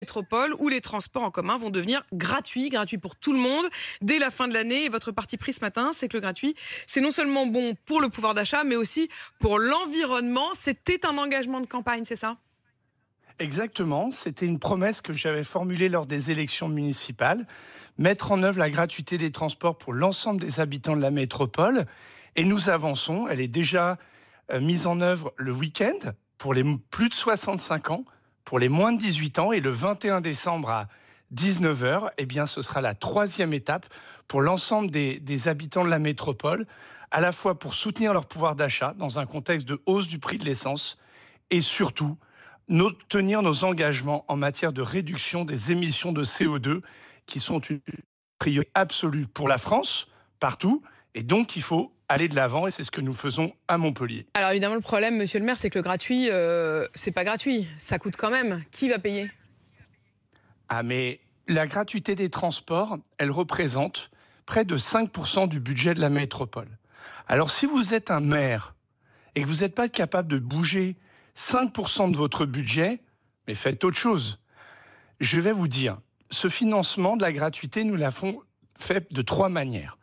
Métropole où les transports en commun vont devenir gratuits pour tout le monde dès la fin de l'année. Et votre parti pris ce matin, c'est que le gratuit, c'est non seulement bon pour le pouvoir d'achat, mais aussi pour l'environnement. C'était un engagement de campagne, c'est ça? Exactement, c'était une promesse que j'avais formulée lors des élections municipales, mettre en œuvre la gratuité des transports pour l'ensemble des habitants de la métropole. Et nous avançons, elle est déjà mise en œuvre le week-end pour les plus de 65 ans, pour les moins de 18 ans, et le 21 décembre à 19 heures, eh bien, ce sera la troisième étape pour l'ensemble des habitants de la métropole, à la fois pour soutenir leur pouvoir d'achat dans un contexte de hausse du prix de l'essence et surtout tenir nos engagements en matière de réduction des émissions de CO2 qui sont une priorité absolue pour la France, partout, et donc il faut aller de l'avant et c'est ce que nous faisons à Montpellier. Alors évidemment, le problème, monsieur le maire, c'est que le gratuit, c'est pas gratuit. Ça coûte quand même. Qui va payer? Ah mais la gratuité des transports, elle représente près de 5% du budget de la métropole. Alors si vous êtes un maire et que vous n'êtes pas capable de bouger 5% de votre budget, mais faites autre chose. Je vais vous dire, ce financement de la gratuité, nous l'avons fait de trois manières.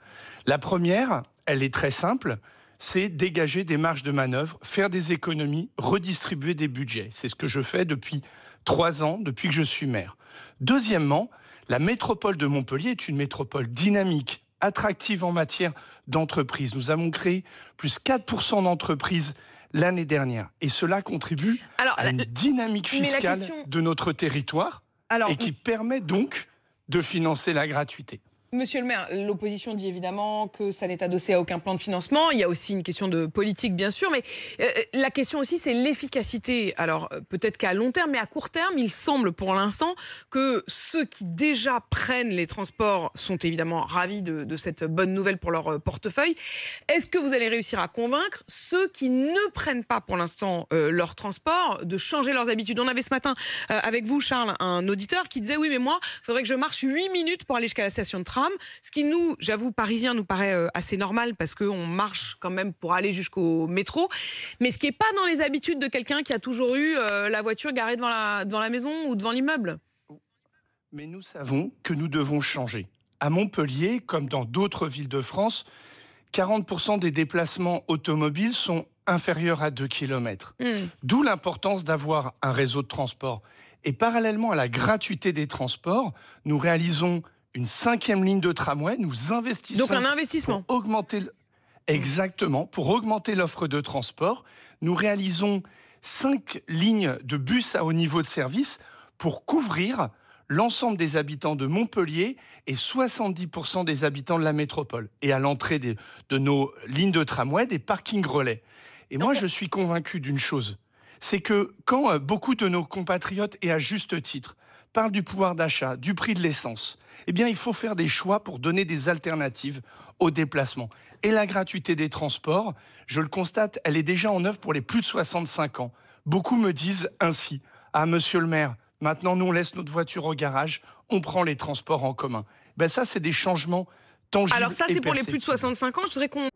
La première, elle est très simple, c'est dégager des marges de manœuvre, faire des économies, redistribuer des budgets. C'est ce que je fais depuis 3 ans, depuis que je suis maire. Deuxièmement, la métropole de Montpellier est une métropole dynamique, attractive en matière d'entreprise. Nous avons créé plus 4% d'entreprises l'année dernière. Et cela contribue à une dynamique fiscale de notre territoire et qui permet donc de financer la gratuité. Monsieur le maire, l'opposition dit évidemment que ça n'est adossé à aucun plan de financement. Il y a aussi une question de politique, bien sûr, mais la question aussi, c'est l'efficacité. Alors, peut-être qu'à long terme, mais à court terme, il semble pour l'instant que ceux qui déjà prennent les transports sont évidemment ravis de cette bonne nouvelle pour leur portefeuille. Est-ce que vous allez réussir à convaincre ceux qui ne prennent pas pour l'instant leur transport de changer leurs habitudes? On avait ce matin avec vous, Charles, un auditeur qui disait « Oui, mais moi, il faudrait que je marche 8 minutes pour aller jusqu'à la station de tram. » Ce qui nous, j'avoue, parisiens, nous paraît assez normal parce qu'on marche quand même pour aller jusqu'au métro. Mais ce qui n'est pas dans les habitudes de quelqu'un qui a toujours eu la voiture garée devant la maison ou devant l'immeuble. Mais nous savons que nous devons changer. À Montpellier, comme dans d'autres villes de France, 40% des déplacements automobiles sont inférieurs à 2 km. D'où l'importance d'avoir un réseau de transport. Et parallèlement à la gratuité des transports, nous réalisons une 5e ligne de tramway, nous investissons. Donc un investissement. Exactement, pour augmenter l'offre de transport. Nous réalisons 5 lignes de bus à haut niveau de service pour couvrir l'ensemble des habitants de Montpellier et 70% des habitants de la métropole. Et à l'entrée de nos lignes de tramway, des parkings relais. Et moi, je suis convaincu d'une chose, c'est que quand beaucoup de nos compatriotes, et à juste titre, parlent du pouvoir d'achat, du prix de l'essence, eh bien, il faut faire des choix pour donner des alternatives aux déplacements. Et la gratuité des transports, je le constate, elle est déjà en œuvre pour les plus de 65 ans. Beaucoup me disent ainsi « Ah, monsieur le maire, maintenant, nous, on laisse notre voiture au garage, on prend les transports en commun. » Ben ça, c'est des changements tangibles. Alors ça, c'est et pour les plus de perceptibles. 65 ans. Je voudrais qu'on